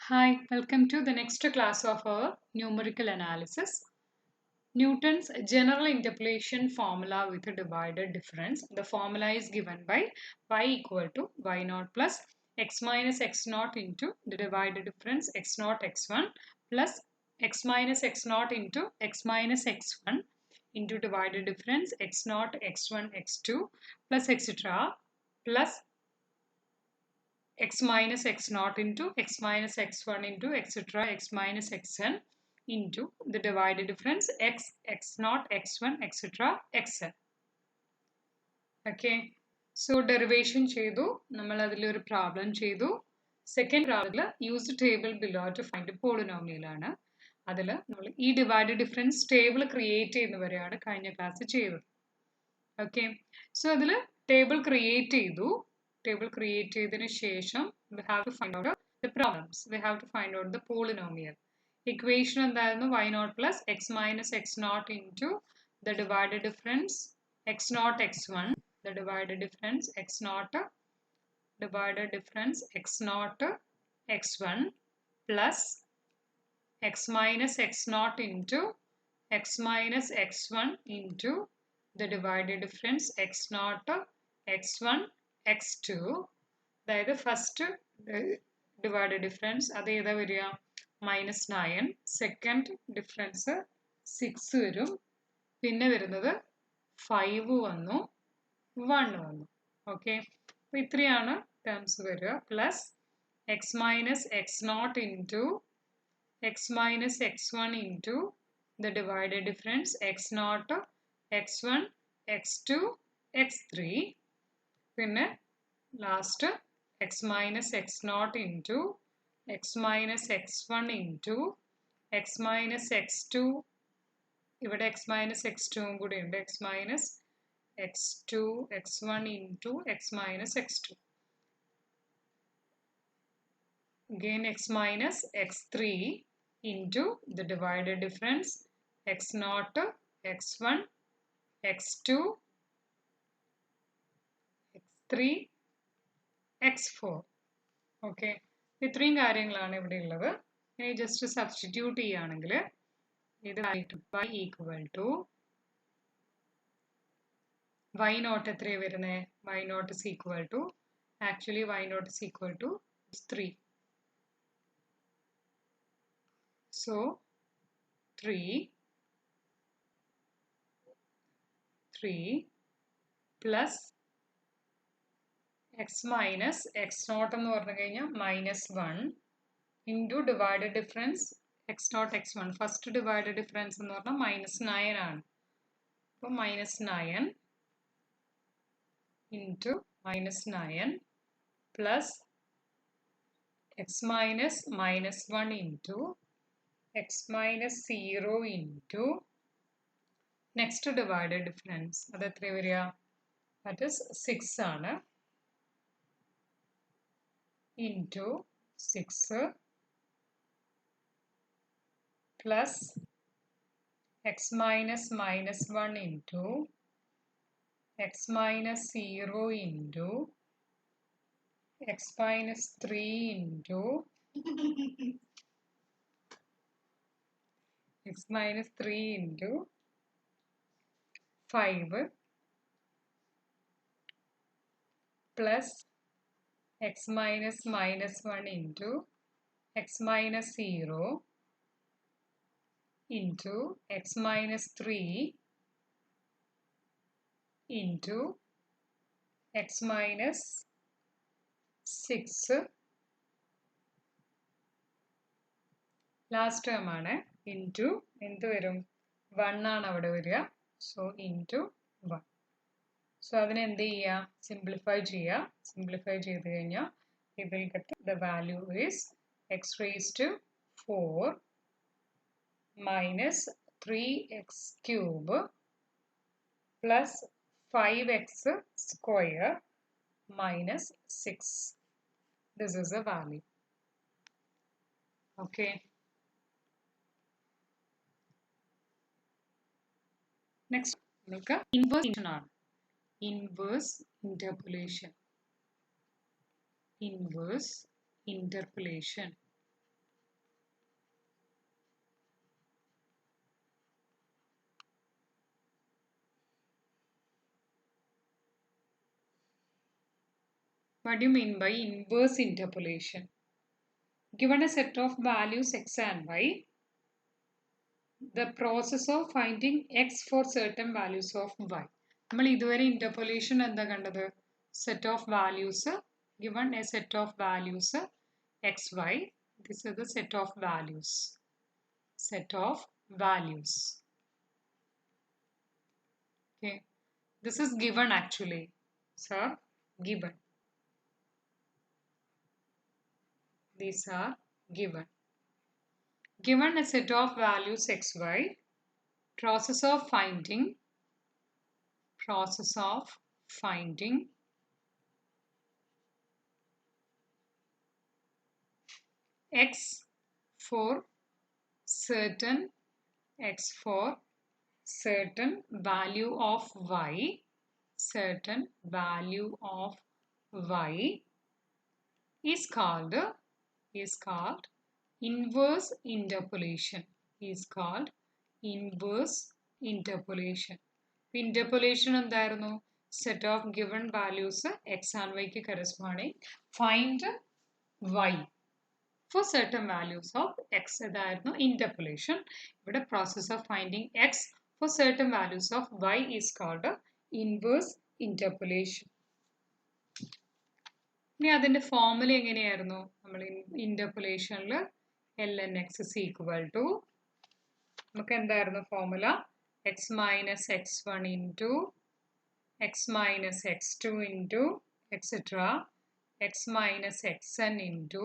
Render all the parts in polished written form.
Hi, welcome to the next class of our numerical analysis. Newton's general interpolation formula with a divided difference. The formula is given by y equal to y naught plus x minus x naught into the divided difference x naught x1 plus x minus x naught into x minus x1 into divided difference x naught x1 x2 plus etc. plus x minus x naught into x minus x1 into etc. x minus xn into the divided difference x naught x1 etc. xn. Okay. So derivation ചെയ്തു നമ്മൾ അതിൽ ഒരു problem ചെയ്തു second problem use the table below to find polynomial ആണ് അതിൽ നമ്മൾ ഈ divide difference table create ചെയ്യുന്നവരെയാണ് കഴിഞ്ഞ ക്ലാസ് ചെയ്തത് ഓക്കെ സോ അതിൽ ടേബിൾ ക്രിയേറ്റ് ചെയ്തു table create ചെയ്തതിനു ശേഷം we have to find out the problems. We have to find out the polynomial. Equation എന്തായിരുന്നു y naught plus x minus x naught into the divided difference x naught x1, the divided difference x naught x1 plus x minus x naught into x minus x1 into the divided difference x naught x1 x2 അതായത് first divide difference അത് ഏതാ വരിക -9 second difference 6 വരും പിന്നെ വരുന്നത് 5 വന്നു 1 വന്നു okay അപ്പോൾ ഇത്രയാണ് ടേംസ് വരിക plus x minus x naught into x minus x one into the divided difference x naught x one x two x three പിന്നെ last x minus x naught into x minus x one into x minus x two ഇവിടെ x minus x ടുവും കൂടി ഉണ്ട് x minus x two x one into x minus x two again x minus x3 into the divided difference x naught x1 x2 x3 x4 okay ഇത്രയും കാര്യങ്ങളാണ് ഇവിടെ ഉള്ളത് ഇനി just substitute ചെയ്യുകയാണെങ്കിൽ ഇതായിട്ട് y equal to y not എത്രയാണ് വരുന്നത് y not is equal to actually y not is equal to 3 so 3 plus x minus x naught എന്ന് പറഞ്ഞു കഴിഞ്ഞാൽ -1 into divided difference x naught x1 first divided difference എന്ന് പറഞ്ഞാൽ -9 ആണ് അപ്പോൾ -9 into -9 plus x minus -1 into x minus 0 into next divided difference അത് എത്ര വരിക that is 6 ആണ് into 6 plus x minus -1 into x minus 0 into x minus 3 into x minus 3 into 5 plus x minus -1 into x minus 0 into x minus 3 into x minus 6 last term ആണ് into എന്ത് വരും 1 ആണ് അവിടെ വരിക so into 1 so അതിനെ എന്ത് ചെയ്യുക simplify ചെയ്യുക സിംപ്ലിഫൈ ചെയ്ത് കഴിഞ്ഞാൽ ഇതിൽ കിട്ടും the value is X raise to 4 minus 3x cube plus 5x square minus 6. This is a value. Okay. Next, look at inverse interpolation. Inverse interpolation. What do you mean by inverse interpolation? Given a set of values x and y, the process of finding x for certain values of y. നമ്മൾ ഇതുവരെ interpolation എന്താ കണ്ടത്? Set of values, given a set of values x, y. This is the set of values. Set of values. Okay. This is given actually. Sir, given. These are given. Given a set of values x, y, process of finding x for certain value of y, is called inverse interpolation. Interpolation എന്തായിരുന്നു? Set of given values x and y ക്ക് corresponding find y for certain values of x. ഇതായിരുന്നു interpolation. ഇവിടെ process of finding x for certain values of y is called inverse interpolation. ഇനി അതിന്റെ formula എങ്ങനെയായിരുന്നു? നമ്മൾ ഇന്റർപോളേഷനിൽ ln(x) is equal to നമുക്ക് എന്തായിരുന്നു formula? x minus x1 into x minus x2 into etc. x minus xn into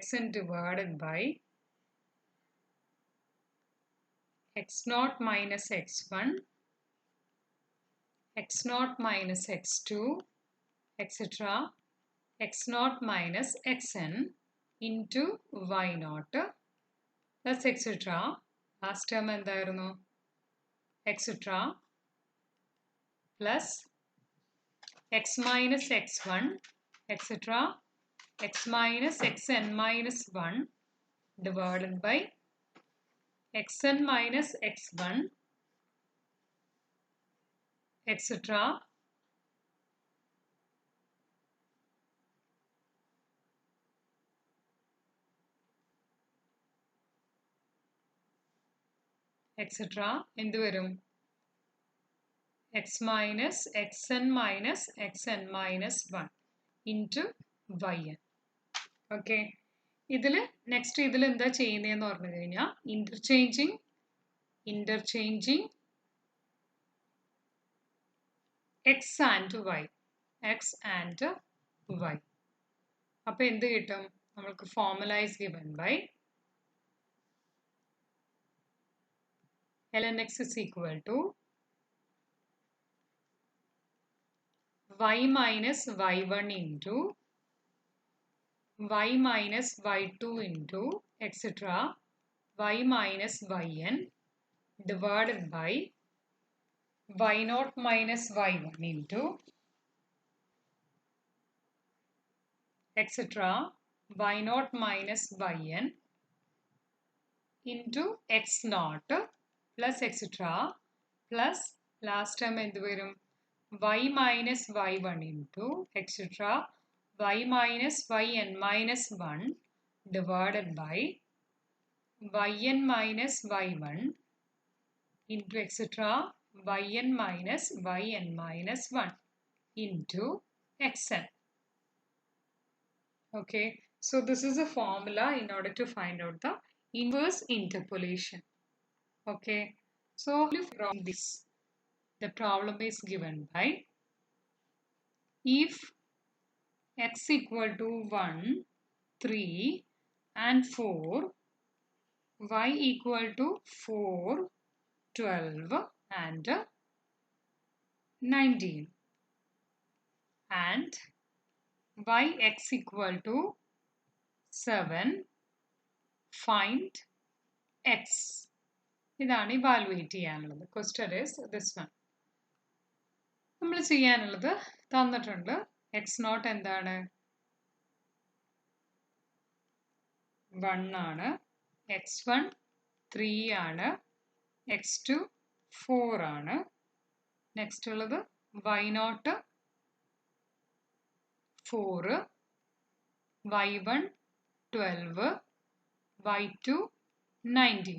xn divided by x0 minus x1, x0 minus x2, etc. x0 minus xn into y0 plus etc. Last term എന്തായിരുന്നു? etc. plus x minus x1, etc. x minus xn minus 1 divided by xn minus x1, etc. etc. എന്ത് വരും? x minus xn minus xn minus 1 into yn. Okay. Next ഇതിൽ എന്താ ചെയ്യുന്നതെന്ന് പറഞ്ഞു കഴിഞ്ഞാൽ interchanging x and y. അപ്പോൾ എന്ത് കിട്ടും? നമ്മൾക്ക് formula is given by ln(x) is equal to y minus y1 into y minus y2 into etc. y minus yn divided by y0 minus y1 into etc. y0 minus yn into x0 plus etc. plus last term എന്ത് വരും? y minus y1 into etc. y minus yn minus 1 divided by yn minus y1 into etc. yn minus yn minus 1 into xn. Okay, so this is a formula in order to find out the inverse interpolation. Okay, so from this, the problem is given by if x equal to 1, 3 and 4, y equal to 4, 12 and 19 and yx equal to 7, find x. ഇതാണ് evaluate ചെയ്യാനുള്ളത്. Question is this one. നമ്മൾ ചെയ്യാനുള്ളത് തന്നിട്ടുണ്ട്. x0 എന്താണ്? 1 ആണ്. x1 3 ആണ്. x2 4 ആണ്. Next ഉള്ളത് y0 4, y1 12, y2 19.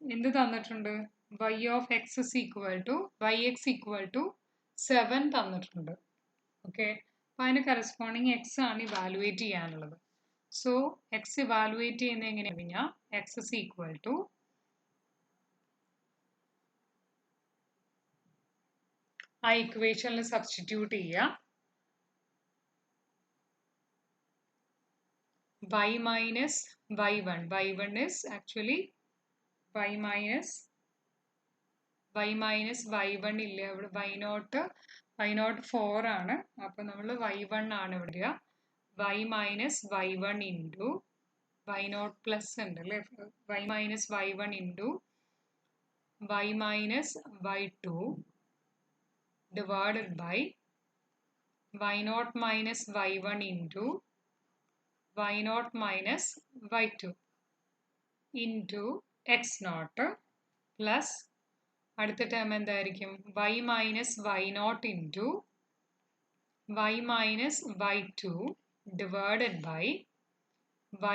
എന്ത് തന്നിട്ടുണ്ട്? y of x is equal to yx equal to 7 തന്നിട്ടുണ്ട്. ഓക്കെ, അപ്പോൾ അതിന് കറസ്പോണ്ടിങ് x ആണ് ഇവാലുവേറ്റ് ചെയ്യാനുള്ളത്. സോ x ഇവാലുവേറ്റ് ചെയ്യുന്നത് എങ്ങനെയാണെന്ന് കഴിഞ്ഞാൽ x is equal to ആ ഇക്വേഷനിൽ സബ്സ്റ്റിറ്റ്യൂട്ട് ചെയ്യുക. y minus y1. y1 is actually y minus y1 ഇല്ല, ഇവിടെ y0 4 ആണ്. അപ്പോൾ നമ്മൾ y1 ആണ് ഇവിടെ ഇടുക. y minus y1 into y0 plus ഉണ്ട് അല്ലേ, y minus y1 into y minus y2 divided by y0 minus y1 into y0 minus y2 into x0 plus അടുത്ത ടേം എന്തായിരിക്കും? y minus y0 into y minus y2 divided by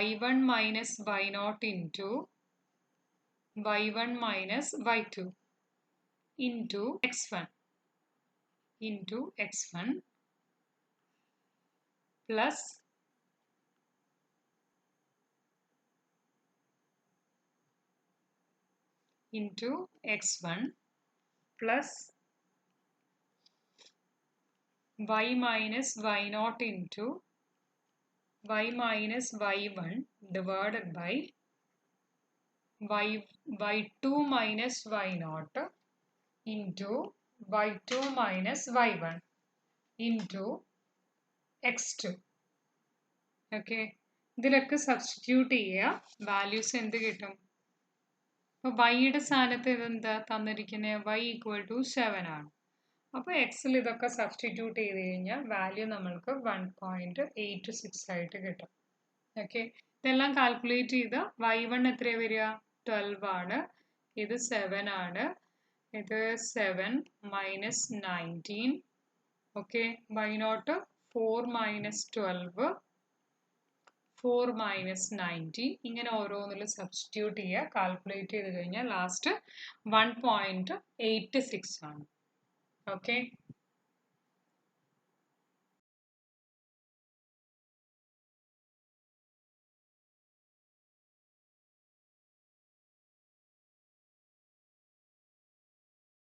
y1 minus y0 into y1 minus y2 into x1 plus into x1 plus y minus y0 into y minus y1 divided by y2 minus y0 into y2 minus y1 into x2. Okay, ഇതിലൊക്കെ substitute ചെയ്യുക. Values എന്ത് കിട്ടും? അപ്പോൾ വൈയുടെ സ്ഥാനത്ത് ഇതെന്താ തന്നിരിക്കുന്നത്? y equal to 7 ആണ്. അപ്പോൾ എക്സിൽ ഇതൊക്കെ സബ്സ്റ്റിറ്റ്യൂട്ട് ചെയ്ത് കഴിഞ്ഞാൽ വാല്യൂ നമ്മൾക്ക് 1.86 ആയിട്ട് കിട്ടും. ഓക്കെ, ഇതെല്ലാം കാൽക്കുലേറ്റ് ചെയ്ത് y1 എത്രയാണ് വരിക? 12 ആണ്. ഇത് 7 ആണ്. ഇത് 7 minus 19. Okay, y0 4 minus 12, 4 minus 19. ഇങ്ങനെ ഓരോന്നിലും സബ്സ്റ്റിറ്റ്യൂട്ട് ചെയ്യുക. കാൽക്കുലേറ്റ് ചെയ്ത് കഴിഞ്ഞാൽ ലാസ്റ്റ് 1.86 ആണ്. ഓക്കെ.